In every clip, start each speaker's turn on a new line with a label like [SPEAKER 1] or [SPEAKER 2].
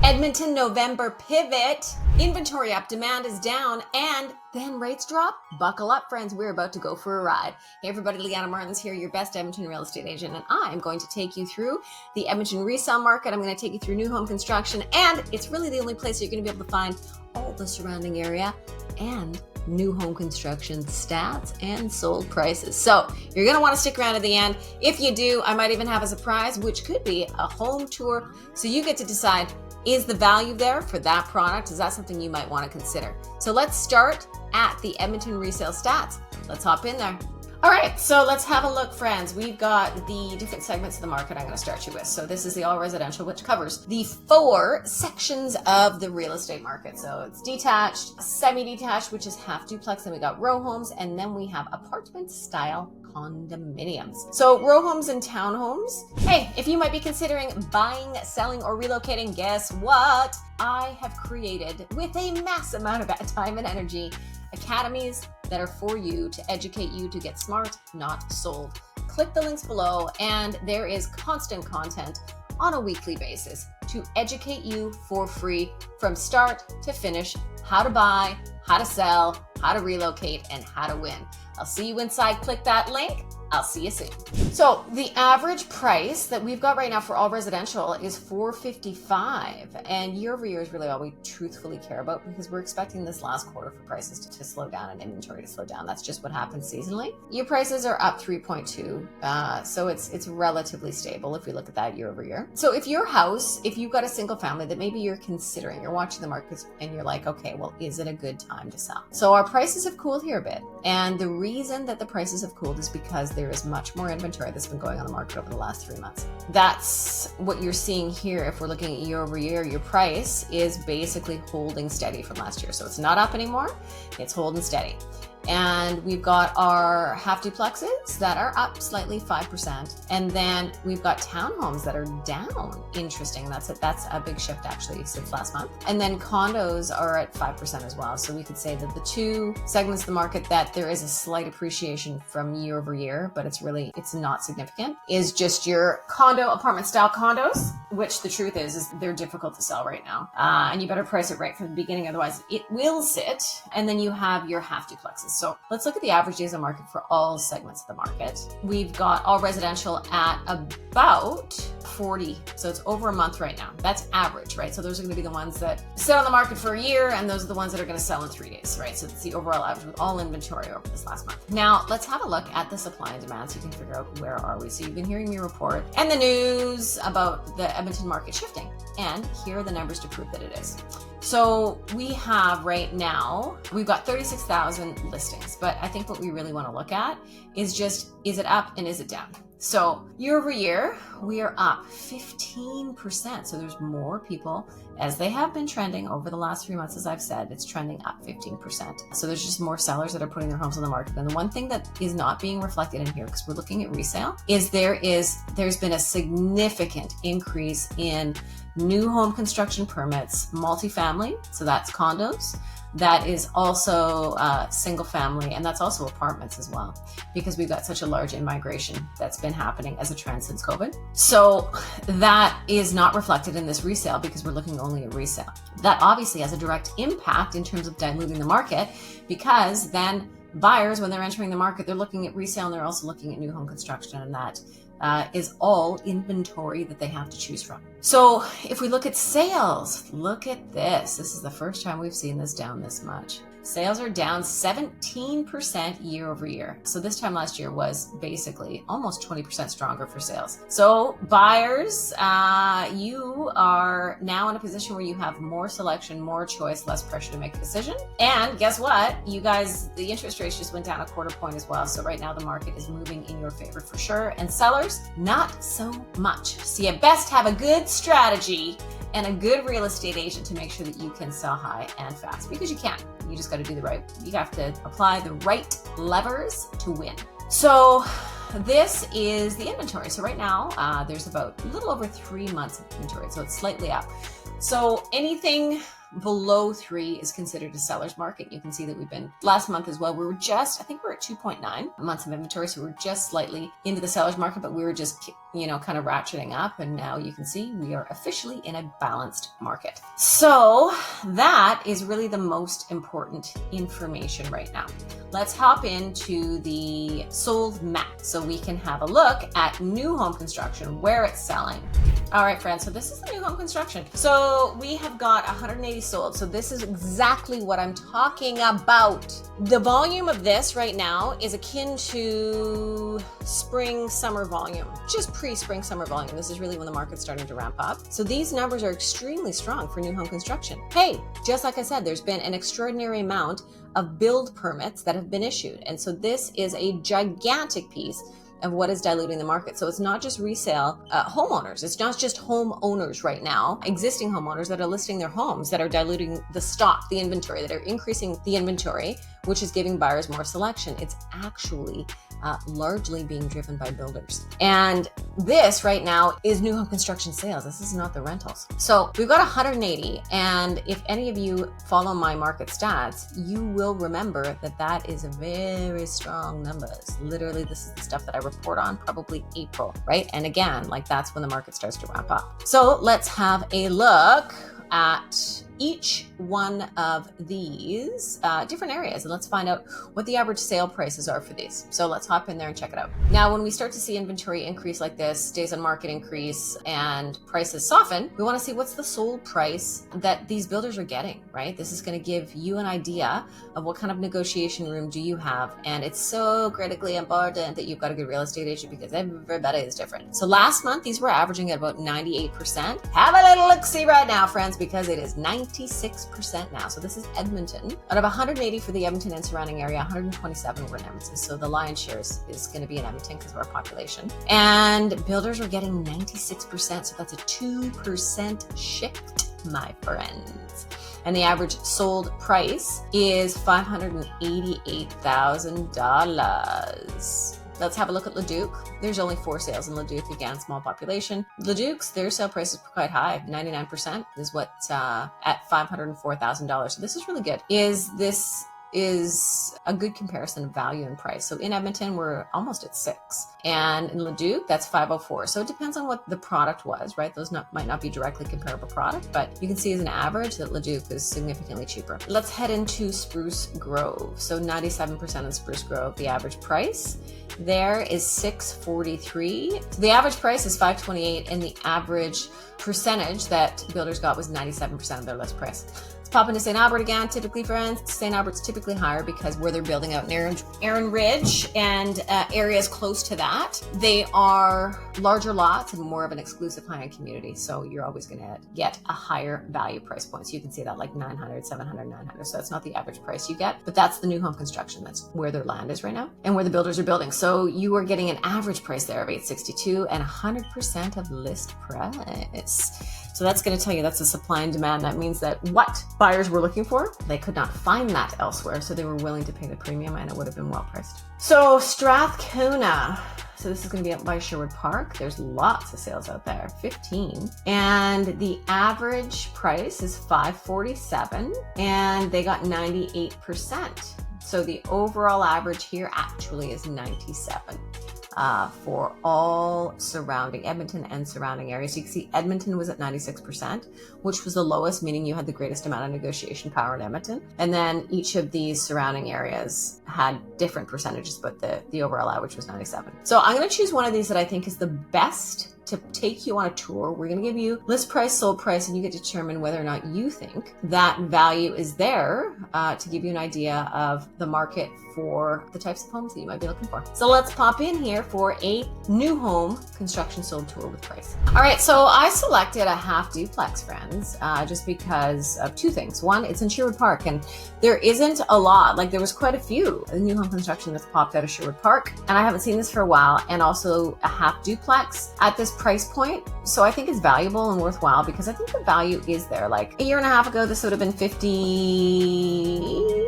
[SPEAKER 1] Edmonton November pivot. Inventory up, demand is down, and then rates drop. Buckle up, friends. We're about to go for a ride. Hey, everybody. Leanna Martins here, your best Edmonton real estate agent, and I'm going to take you through the Edmonton resale market. I'm going to take you through new home construction, and it's really the only place you're going to be able to find all the surrounding area and new home construction stats and sold prices. So you're going to want to stick around to the end. If you do, I might even have a surprise, which could be a home tour. So you get to decide, is the value there for that product? Is that something you might want to consider? So let's start at the Edmonton resale stats. Let's hop in there. All right, so let's have a look, friends. We've got the different segments of the market I'm going to start you with. So this is the all residential, which covers the 4 sections of the real estate market. So it's detached, semi-detached, which is half duplex, then we got row homes, and then we have apartment style condominiums. So row homes and townhomes. Hey, if you might be considering buying, selling, or relocating, guess what? I have created, with a mass amount of time and energy, academies that are for you to educate you to get smart, not sold. Click the links below, and there is constant content on a weekly basis to educate you for free from start to finish, how to buy, how to sell, how to relocate, and how to win. I'll see you inside. Click that link. I'll see you soon. So the average price that we've got right now for all residential is $455, and year over year is really all we truthfully care about, because we're expecting this last quarter for prices to slow down and inventory to slow down. That's just what happens seasonally. Your prices are up 3.2, so it's relatively stable if we look at that year over year. So if your house, if you've got a single family that maybe you're considering, you're watching the markets and you're like, okay, well, is it a good time to sell? So our prices have cooled here a bit, and the reason that the prices have cooled is because there is much more inventory that's been going on the market over the last 3 months. That's what you're seeing here. If we're looking at year over year, your price is basically holding steady from last year. So it's not up anymore, it's holding steady. And we've got our half duplexes that are up slightly 5%. And then we've got townhomes that are down. Interesting. That's a big shift actually since last month. And then condos are at 5% as well. So we could say that the 2 segments of the market that there is a slight appreciation from year over year, but it's not significant, is just your condo apartment style condos, which the truth is they're difficult to sell right now. And you better price it right from the beginning, otherwise it will sit. And then you have your half duplexes. So let's look at the average days on market for all segments of the market. We've got all residential at about 40. So it's over a month right now. That's average, right? So those are going to be the ones that sit on the market for a year, and those are the ones that are going to sell in 3 days, right? So it's the overall average with all inventory over this last month. Now let's have a look at the supply and demand so you can figure out where are we. So you've been hearing me report and the news about the Edmonton market shifting, and here are the numbers to prove that it is. So we have right now, we've got 36,000 listings, but I think what we really want to look at is just, is it up and is it down? So year over year, we are up 15%. So there's more people, as they have been trending over the last 3 months, as I've said, it's trending up 15%. So there's just more sellers that are putting their homes on the market. And the one thing that is not being reflected in here, because we're looking at resale, is there's been a significant increase in new home construction permits, multifamily, so that's condos. That is also single family, and that's also apartments as well, because we've got such a large in-migration that's been happening as a trend since COVID. So that is not reflected in this resale because we're looking only at resale. That obviously has a direct impact in terms of diluting the market, because then buyers, when they're entering the market, they're looking at resale and they're also looking at new home construction, and that is all inventory that they have to choose from. So if we look at sales, look at this. This is the first time we've seen this down this much. Sales are down 17% year over year. So this time last year was basically almost 20% stronger for sales. So buyers, you are now in a position where you have more selection, more choice, less pressure to make a decision. And guess what? You guys, the interest rates just went down a quarter point as well. So right now the market is moving in your favor for sure. And sellers, not so much. So you best have a good strategy and a good real estate agent to make sure that you can sell high and fast, because you can. You just got to do you have to apply the right levers to win. So this is the inventory. So right now, there's about a little over 3 months of inventory. So it's slightly up. So anything below 3 is considered a seller's market. You can see that we've been last month as well. We were just, I think we're at 2.9 months of inventory. So we're just slightly into the seller's market, but we were just, kind of ratcheting up. And now you can see we are officially in a balanced market. So that is really the most important information right now. Let's hop into the sold map so we can have a look at new home construction, where it's selling. All right, friends, so this is the new home construction. So we have got 180 sold. So this is exactly what I'm talking about. The volume of this right now is akin to spring, summer volume, just pre-spring, summer volume. This is really when the market's starting to ramp up. So these numbers are extremely strong for new home construction. Hey, just like I said, there's been an extraordinary amount of build permits that have been issued. And so this is a gigantic piece of what is diluting the market. So it's not just resale homeowners. It's not just homeowners right now, existing homeowners that are listing their homes that are diluting the stock, the inventory, that are increasing the inventory, which is giving buyers more selection. It's actually largely being driven by builders. And this right now is new home construction sales. This is not the rentals. So we've got 180. And if any of you follow my market stats, you will remember that that is a very strong numbers. Literally, this is the stuff that I report on probably April, right? And again, like that's when the market starts to ramp up. So let's have a look at each one of these different areas, and let's find out what the average sale prices are for these. So let's hop in there and check it out. Now, when we start to see inventory increase like this, days on market increase, and prices soften, we want to see what's the sold price that these builders are getting, right? This is going to give you an idea of what kind of negotiation room do you have, and it's so critically important that you've got a good real estate agent because everybody is different. So last month, these were averaging at about 98%. Have a little look-see right now, friends, because it is 96% now. So this is Edmonton. Out of 180 for the Edmonton and surrounding area, 127 were in Edmonton. So the lion's share is going to be in Edmonton because of our population. And builders are getting 96%. So that's a 2% shift, my friends. And the average sold price is $588,000. Let's have a look at Leduc. There's only 4 sales in Leduc, again, small population. Leduc's, their sale price is quite high, 99% is what's at $504,000. So this is really good. This is a good comparison of value and price. So in Edmonton, we're almost at 6. And in Leduc, that's 504. So it depends on what the product was, right? Those might not be directly comparable product, but you can see as an average that Leduc is significantly cheaper. Let's head into Spruce Grove. So 97% of Spruce Grove, the average price there is $643. So the average price is $528, and the average percentage that builders got was 97% of their list price. Let's pop into St. Albert again. Typically, friends, St. Albert's typically higher because where they're building out in Erin Ridge and areas close to that, they are larger lots and more of an exclusive high-end community. So you're always going to get a higher value price point. So you can see that like 900, 700, 900. So it's not the average price you get, but that's the new home construction. That's where their land is right now and where the builders are building. So you are getting an average price there of $862 and 100% of list price. So that's going to tell you that's the supply and demand. That means that what buyers were looking for, they could not find that elsewhere. So they were willing to pay the premium and it would have been well priced. So Strathcona. So this is going to be up by Sherwood Park. There's lots of sales out there, 15. And the average price is $547 and they got 98%. So the overall average here actually is 97. For all surrounding Edmonton and surrounding areas. So you can see Edmonton was at 96%, which was the lowest, meaning you had the greatest amount of negotiation power in Edmonton. And then each of these surrounding areas had different percentages, but the overall average was 97. So I'm going to choose one of these that I think is the best to take you on a tour. We're going to give you list price, sold price, and you get to determine whether or not you think that value is there to give you an idea of the market for the types of homes that you might be looking for. So let's pop in here for a new home construction sold tour with price. All right, so I selected a half duplex, friends, just because of 2 things. One, it's in Sherwood Park, and there isn't a lot. Like there was quite a few new home construction that's popped out of Sherwood Park, and I haven't seen this for a while. And also a half duplex at this price point. So I think it's valuable and worthwhile because I think the value is there. Like a year and a half ago, this would have been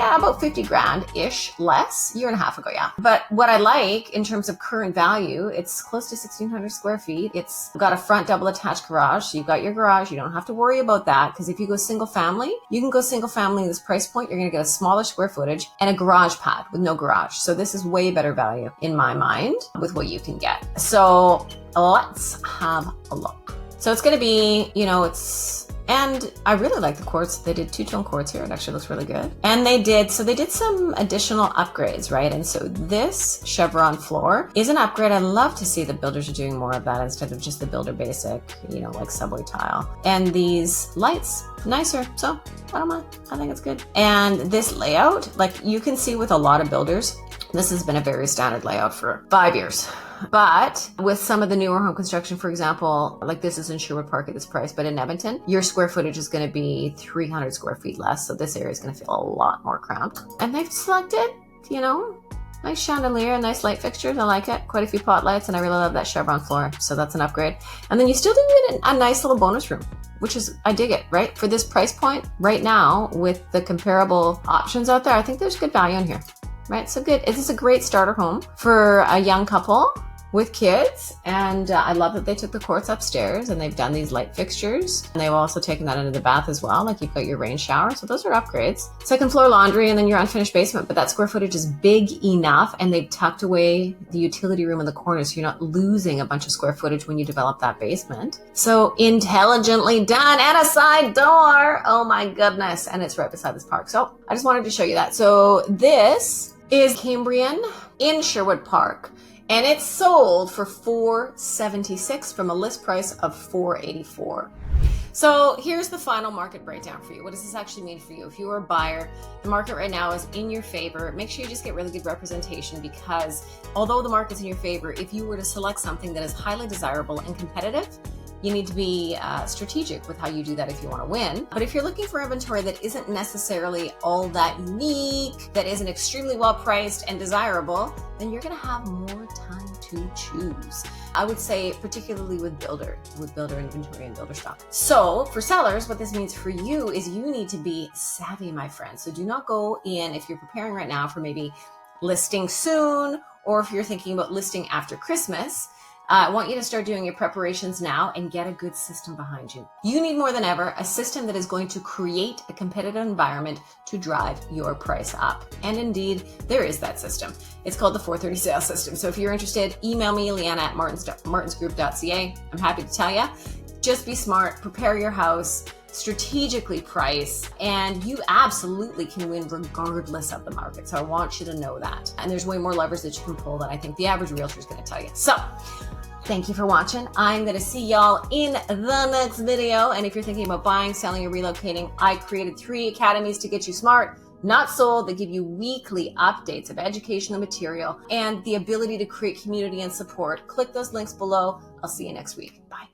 [SPEAKER 1] about 50 grand-ish less. Year and a half ago, yeah. But what I like in terms of current value, it's close to 1,600 square feet. It's got a front double attached garage. So you've got your garage. You don't have to worry about that because if you go single family, you can go single family in this price point. You're going to get a smaller square footage and a garage pad with no garage. So this is way better value in my mind with what you can get. So let's have a look. So it's going to be, and I really like the quartz. They did two-tone quartz here. It actually looks really good. And they did some additional upgrades, right? And so this chevron floor is an upgrade. I love to see the builders are doing more of that instead of just the builder basic, like subway tile. And these lights, nicer. So I don't mind. I think it's good. And this layout, like you can see with a lot of builders, this has been a very standard layout for 5 years. But with some of the newer home construction, for example, like this is in Sherwood Park at this price, but in Edmonton, your square footage is going to be 300 square feet less. So this area is going to feel a lot more cramped. And they've selected, nice chandelier and nice light fixtures. I like it. Quite a few pot lights, and I really love that chevron floor. So that's an upgrade. And then you still do get a nice little bonus room, which is, I dig it, right? For this price point right now with the comparable options out there, I think there's good value in here. Right, so good. This is a great starter home for a young couple with kids, and I love that they took the quartz upstairs and they've done these light fixtures, and they've also taken that into the bath as well. Like you've got your rain shower, so those are upgrades. Second floor laundry, and then your unfinished basement, but that square footage is big enough, and they've tucked away the utility room in the corner, so you're not losing a bunch of square footage when you develop that basement. So intelligently done, and a side door. Oh my goodness, and it's right beside this park. So I just wanted to show you that. So this is Cambrian in Sherwood Park, and it's sold for $476 from a list price of $484. So here's the final market breakdown for you. What does this actually mean for you? If you are a buyer, the market right now is in your favor. Make sure you just get really good representation, because although the market's in your favor, if you were to select something that is highly desirable and competitive, you need to be strategic with how you do that if you want to win. But if you're looking for inventory that isn't necessarily all that unique, that isn't extremely well priced and desirable, then you're going to have more time to choose. I would say particularly with builder inventory and builder stock. So for sellers, what this means for you is you need to be savvy, my friend. So do not go in, if you're preparing right now for maybe listing soon, or if you're thinking about listing after Christmas, I want you to start doing your preparations now and get a good system behind you. You need more than ever a system that is going to create a competitive environment to drive your price up. And indeed, there is that system. It's called the 430 sales system. So if you're interested, email me, leanna@martinsgroup.ca. I'm happy to tell you. Just be smart, prepare your house, strategically price, and you absolutely can win regardless of the market. So I want you to know that. And there's way more levers that you can pull than I think the average realtor is going to tell you. So thank you for watching. I'm going to see y'all in the next video. And if you're thinking about buying, selling, or relocating, I created 3 academies to get you smart, not sold, that give you weekly updates of educational material and the ability to create community and support. Click those links below. I'll see you next week. Bye.